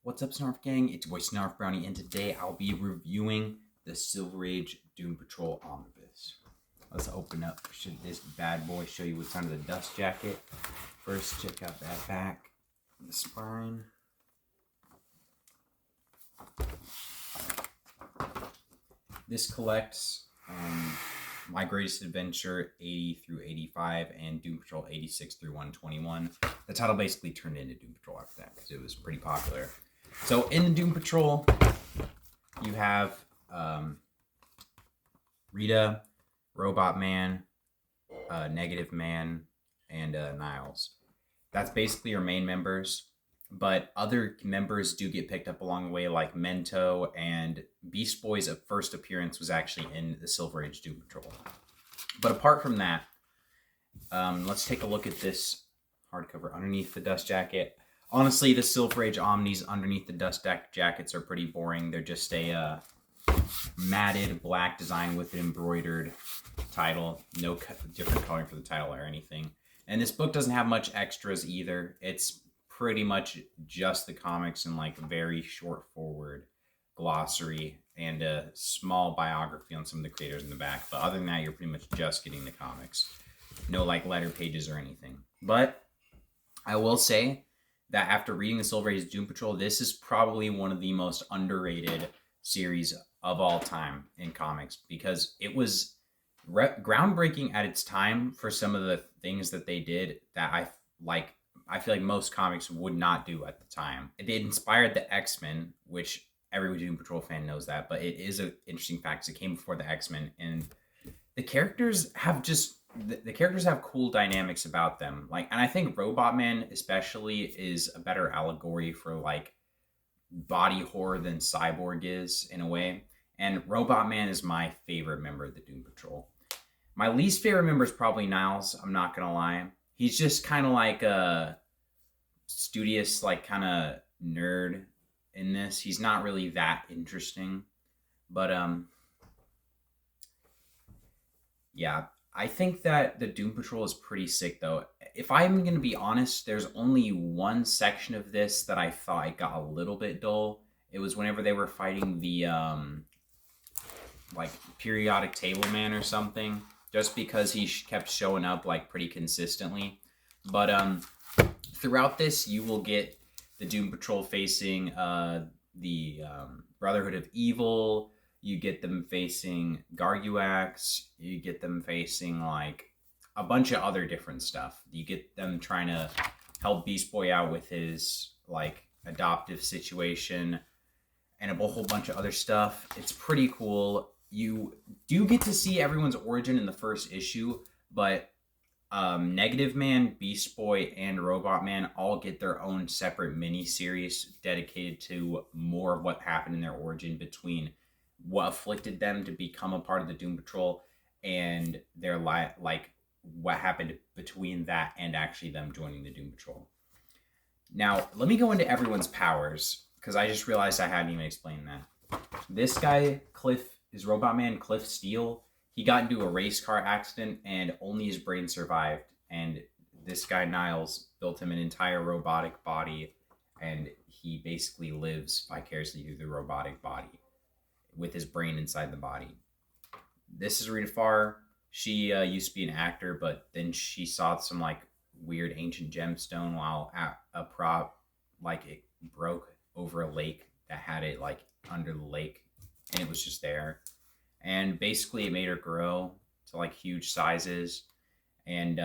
What's up, Snarf Gang? It's your boy Snarf Brownie, and today I'll be reviewing the Silver Age Doom Patrol Omnibus. Let's open up this bad boy, show you what's under the dust jacket. First, check out that back, the spine. This collects My Greatest Adventure 80 through 85 and Doom Patrol 86 through 121. The title basically turned into Doom Patrol after that because it was pretty popular. So in the Doom Patrol, you have Rita, Robot Man, Negative Man, and Niles. That's basically your main members, but other members do get picked up along the way, like Mento, and Beast Boy's first appearance was actually in the Silver Age Doom Patrol. But apart from that, let's take a look at this hardcover underneath the dust jacket. Honestly, the Silver Age Omnis underneath the dust jackets are pretty boring. They're just a matted black design with an embroidered title. No different coloring for the title or anything. And this book doesn't have much extras either. It's pretty much just the comics and like very short forward glossary and a small biography on some of the creators in the back. But other than that, you're pretty much just getting the comics. No like letter pages or anything. But I will say that after reading the Silver Age Doom Patrol, this is probably one of the most underrated series of all time in comics because it was groundbreaking at its time for some of the things that they did that I feel like most comics would not do at the time. It inspired the X-Men, which every Doom Patrol fan knows that, but it is an interesting fact because it came before the X-Men, and the characters have the characters have cool dynamics about them. And I think Robot Man especially is a better allegory for like body horror than Cyborg is in a way. And Robot Man is my favorite member of the Doom Patrol. My least favorite member is probably Niles, I'm not gonna lie. He's just kind of like a studious, like kind of nerd in this. He's not really that interesting. But yeah, I think that the Doom Patrol is pretty sick, though. If I'm going to be honest, there's only one section of this that I thought it got a little bit dull. It was whenever they were fighting the, like, periodic table man or something. Just because he kept showing up, like, pretty consistently. But throughout this, you will get the Doom Patrol facing the Brotherhood of Evil. You get them facing Garguax. You get them facing like a bunch of other different stuff. You get them trying to help Beast Boy out with his like adoptive situation and a whole bunch of other stuff. It's pretty cool. You do get to see everyone's origin in the first issue, but Negative Man, Beast Boy, and Robot Man all get their own separate mini-series dedicated to more of what happened in their origin between what afflicted them to become a part of the Doom Patrol and their like what happened between that and actually them joining the Doom Patrol. Now, let me go into everyone's powers because I just realized I hadn't even explained that. This guy, Cliff, is Robot Man Cliff Steele. He got into a race car accident and only his brain survived. And this guy, Niles, built him an entire robotic body, and he basically lives vicariously through the robotic body with his brain inside the body. This is Rita Farr. She used to be an actor, but then she saw some like weird ancient gemstone while at a prop, like it broke over a lake that had it like under the lake, and it was just there. And basically it made her grow to like huge sizes. And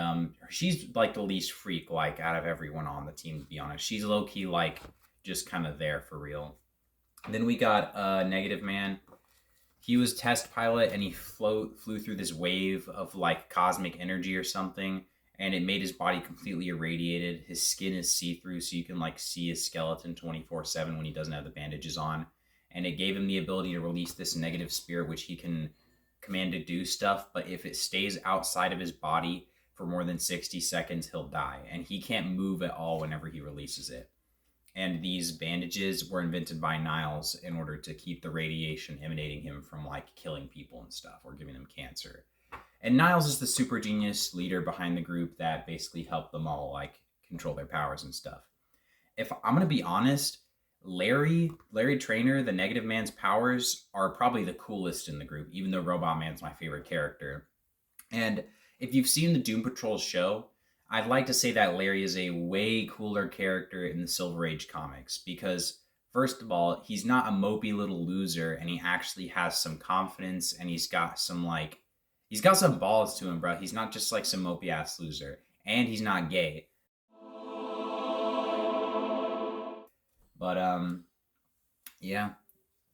she's like the least freak like out of everyone on the team, to be honest. She's low-key like just kind of there for real. And then we got Negative Man. He was test pilot and he flew through this wave of like cosmic energy or something, and it made his body completely irradiated. His skin is see-through, so you can like see his skeleton 24/7 when he doesn't have the bandages on. And it gave him the ability to release this negative spirit, which he can command to do stuff. But if it stays outside of his body for more than 60 seconds, he'll die. And he can't move at all whenever he releases it. And these bandages were invented by Niles in order to keep the radiation emanating him from like killing people and stuff or giving them cancer. And Niles is the super genius leader behind the group that basically helped them all like control their powers and stuff. If I'm going to be honest, Larry Trainer, the Negative Man's powers are probably the coolest in the group, even though Robot Man's my favorite character. And if you've seen the Doom Patrol show, I'd like to say that Larry is a way cooler character in the Silver Age comics because, first of all, he's not a mopey little loser and he actually has some confidence and he's got some balls to him, bro. He's not just like some mopey ass loser. And he's not gay. But yeah,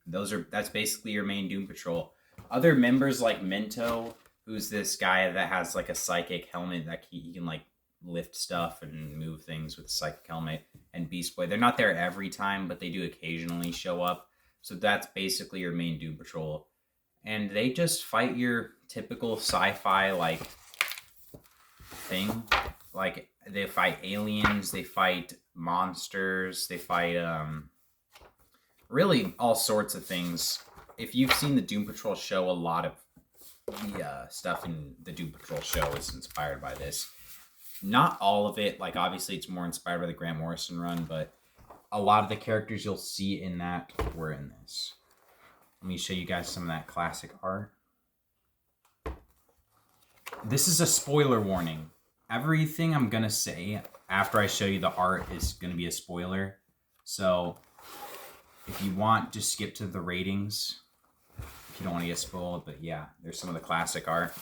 that's basically your main Doom Patrol. Other members like Mento, who's this guy that has like a psychic helmet that he can like lift stuff and move things with a psychic helmet, and Beast Boy. They're not there every time, but they do occasionally show up. So that's basically your main Doom Patrol. And they just fight your typical sci-fi like thing. Like they fight aliens, they fight monsters, they fight really all sorts of things. If you've seen the Doom Patrol show, a lot of the stuff in the Doom Patrol show is inspired by this. Not all of it, like obviously it's more inspired by the Grant Morrison run, but a lot of the characters you'll see in that were in this. Let me show you guys some of that classic art. This is a spoiler warning. Everything I'm gonna say after I show you the art is gonna be a spoiler. So if you want, just skip to the ratings if you don't want to get spoiled. But yeah, there's some of the classic art.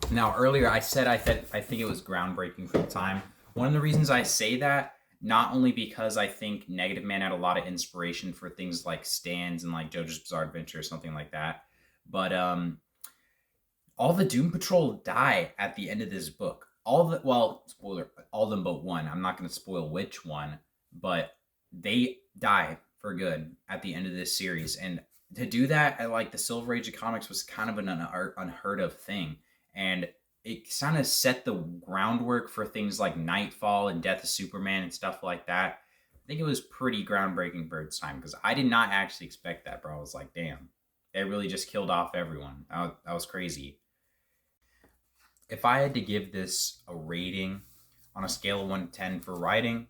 Now earlier I said I think it was groundbreaking for the time. One of the reasons I say that, not only because I think Negative Man had a lot of inspiration for things like Stans and like JoJo's Bizarre Adventure or something like that, but all the Doom Patrol die at the end of this book. Spoiler, all of them but one. I'm not going to spoil which one, but they die for good at the end of this series. And to do that at like the Silver Age of comics was kind of an unheard of thing. And it kind of set the groundwork for things like Nightfall and Death of Superman and stuff like that. I think it was pretty groundbreaking for its time because I did not actually expect that, bro. I was like, damn, they really just killed off everyone. That was crazy. If I had to give this a rating on a scale of 1 to 10 for writing,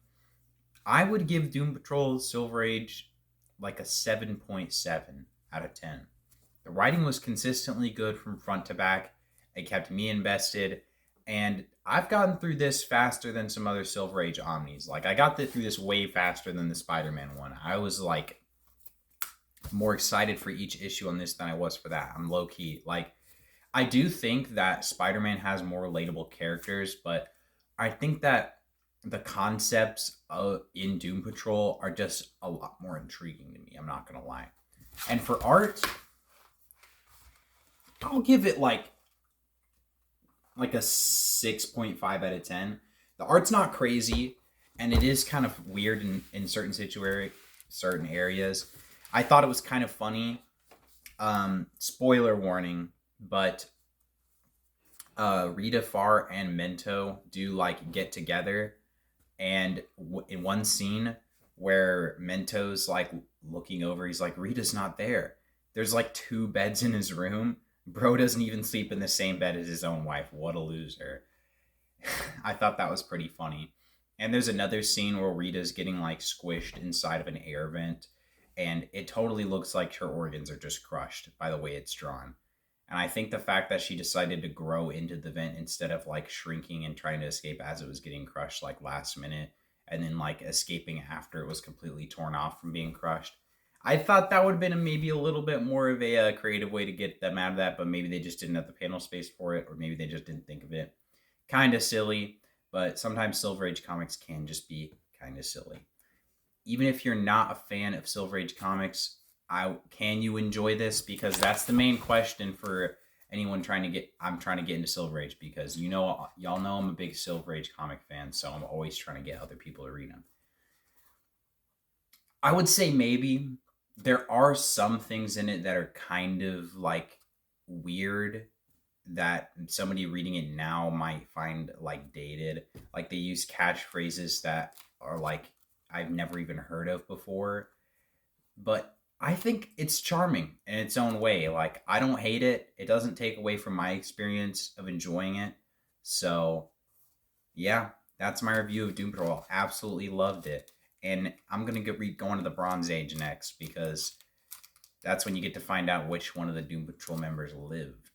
I would give Doom Patrol Silver Age like a 7.7 out of 10. The writing was consistently good from front to back. It kept me invested, and I've gotten through this faster than some other Silver Age Omnis. Like, I got through this way faster than the Spider-Man one. I was, like, more excited for each issue on this than I was for that. I'm low-key. Like, I do think that Spider-Man has more relatable characters, but I think that the concepts in Doom Patrol are just a lot more intriguing to me. I'm not going to lie. And for art, I'll give it, like a 6.5 out of 10. The art's not crazy, and it is kind of weird in certain areas. I thought it was kind of funny. Spoiler warning, but Rita Farr and Mento do like get together, and in one scene where Mento's like looking over, he's like, Rita's not there. There's like 2 beds in his room. Bro doesn't even sleep in the same bed as his own wife. What a loser. I thought that was pretty funny. And there's another scene where Rita's getting like squished inside of an air vent, and it totally looks like her organs are just crushed by the way it's drawn. And I think the fact that she decided to grow into the vent instead of like shrinking and trying to escape as it was getting crushed like last minute, and then like escaping after it was completely torn off from being crushed, I thought that would have been maybe a little bit more of a creative way to get them out of that, but maybe they just didn't have the panel space for it, or maybe they just didn't think of it. Kind of silly, but sometimes Silver Age comics can just be kind of silly. Even if you're not a fan of Silver Age comics, can you enjoy this? Because that's the main question for anyone I'm trying to get into Silver Age, because y'all know I'm a big Silver Age comic fan, so I'm always trying to get other people to read them. I would say maybe there are some things in it that are kind of like weird that somebody reading it now might find like dated. Like they use catchphrases that are like I've never even heard of before. But I think it's charming in its own way. Like I don't hate it. It doesn't take away from my experience of enjoying it. So yeah, that's my review of Doom Patrol. Absolutely loved it. and I'm gonna go into the Bronze Age next because that's when you get to find out which one of the Doom Patrol members lived.